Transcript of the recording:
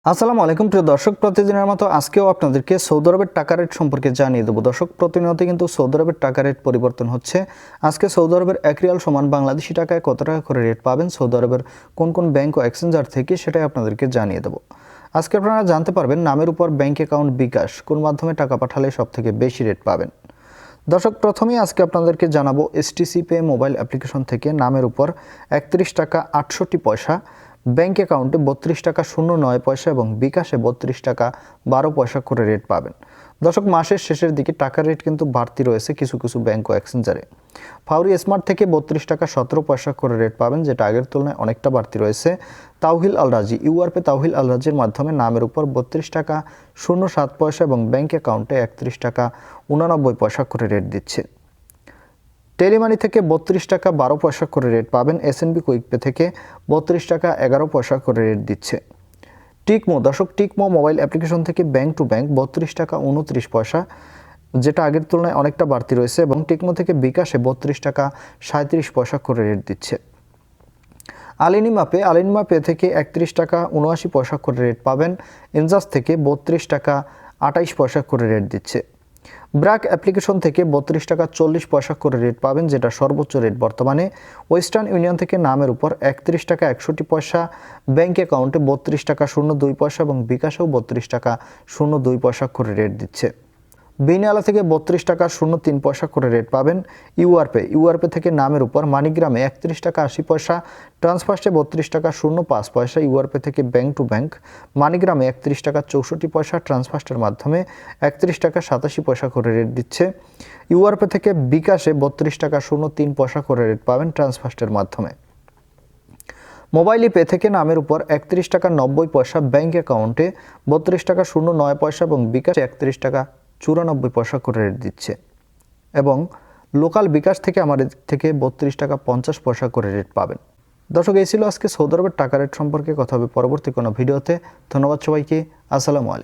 আসসালামু আলাইকুম প্রিয় দর্শক, প্রতিদিনের মতো আজকেও আপনাদেরকে সৌদি আরবের টাকা রেট সম্পর্কে জানিয়ে দেবো। দর্শক, প্রতিনিয়ত কিন্তু সৌদি আরবের টাকা রেট পরিবর্তন হচ্ছে। আজকে সৌদি আরবের 1 রিয়াল সমান বাংলাদেশি টাকায় কত টাকা করে রেট পাবেন সৌদি আরবের কোন কোন ব্যাংক ও এক্সচেঞ্জার থেকে, সেটাই আপনাদেরকে জানিয়ে দেবো। আজকে আপনারা জানতে পারবেন নামের উপর ব্যাংক অ্যাকাউন্ট বিকাশ কোন মাধ্যমে টাকা পাঠালে সবথেকে বেশি রেট পাবেন। দর্শক, প্রথমেই আজকে আপনাদেরকে জানাবো এসটিসি পে মোবাইল অ্যাপ্লিকেশন থেকে নামের উপর 31 টাকা 68 পয়সা, ব্যাংক অ্যাকাউন্টে 32 টাকা 09 পয়সা এবং বিকাশে 32 টাকা 12 পয়সা করে রেট পাবেন। দর্শক, মাসের শেষের দিকে টাকার রেট কিন্তু বাড়তি রয়েছে কিছু কিছু ব্যাংক ও এক্সচেঞ্জারে। ফাউরি স্মার্ট থেকে 32 টাকা 17 পয়সা করে রেট পাবেন, যেটা আগের তুলনায় অনেকটা বাড়তি রয়েছে। তাওহিল আল রাজি ইউআরপে তাওহিল আল রাজির মাধ্যমে নামের উপর 32 টাকা 07 পয়সা এবং ব্যাংক অ্যাকাউন্টে 31 টাকা 89 পয়সা করে রেট দিচ্ছে। টেলিমানি থেকে 32 টাকা 12 পয়সা করে রেট পাবেন। এসএনবি কুইকপে থেকে 32 টাকা 11 পয়সা করে রেট দিচ্ছে। টিকমো, দর্শক, টিকমো মোবাইল অ্যাপ্লিকেশন থেকে ব্যাংক টু ব্যাংক 32 টাকা 29 পয়সা, যেটা আগের তুলনায় অনেকটা বাড়তি রয়েছে এবং টিকমো থেকে বিকাশে 32 টাকা 37 পয়সা করে রেট দিচ্ছে। আলিনিমা পে থেকে 31 টাকা 79 পয়সা করে রেট পাবেন। ইনজাস থেকে 32 টাকা 28 পয়সা করে রেট দিচ্ছে। ব্র্যাক অ্যাপ্লিকেশন থেকে 32 টাকা 40 পয়সা করে রেট পাবেন, যেটা সর্বোচ্চ রেট বর্তমানে। ওয়েস্টার্ন ইউনিয়ন থেকে নামের উপর 31 টাকা 61 পয়সা, ব্যাংক অ্যাকাউন্টে 32 টাকা 02 পয়সা এবং বিকাশেও 32 টাকা 02 পয়সা করে রেট দিচ্ছে। বিনিয়ালা থেকে 32 টাকা 03 পয়সা করে রেট পাবেন। ইউআরপে থেকে নামের উপর মানিগ্রামে 31 টাকা 80 পয়সা, ট্রান্সফার্স্টে 32 টাকা 05 পয়সা। ইউআরপে থেকে ব্যাংক টু ব্যাংক মানিগ্রামে 31 টাকা 64 পয়সা, ট্রান্সফার্স্টের মাধ্যমে 31 টাকা 87 পয়সা করে রেট দিচ্ছে। ইউআরপে থেকে বিকাশে 32 টাকা 03 পয়সা করে রেট পাবেন, ট্রান্সফার্স্টের মাধ্যমে। মোবাইল পে থেকে নামের উপর 31 টাকা 90 পয়সা, ব্যাংক অ্যাকাউন্টে 32 টাকা 09 পয়সা এবং বিকাশে 31 টাকা 94 পয়সা করে রেট দিচ্ছে। এবং লোকাল বিকাশ থেকে আমাদের থেকে 32 টাকা 50 পয়সা করে রেট পাবেন। দর্শক, এই ছিল আজকে সৌদি আরবের টাকা রেট সম্পর্কে। কথা হবে পরবর্তী কোনো ভিডিওতে। ধন্যবাদ সবাইকে। আসসালামু আলাইকুম।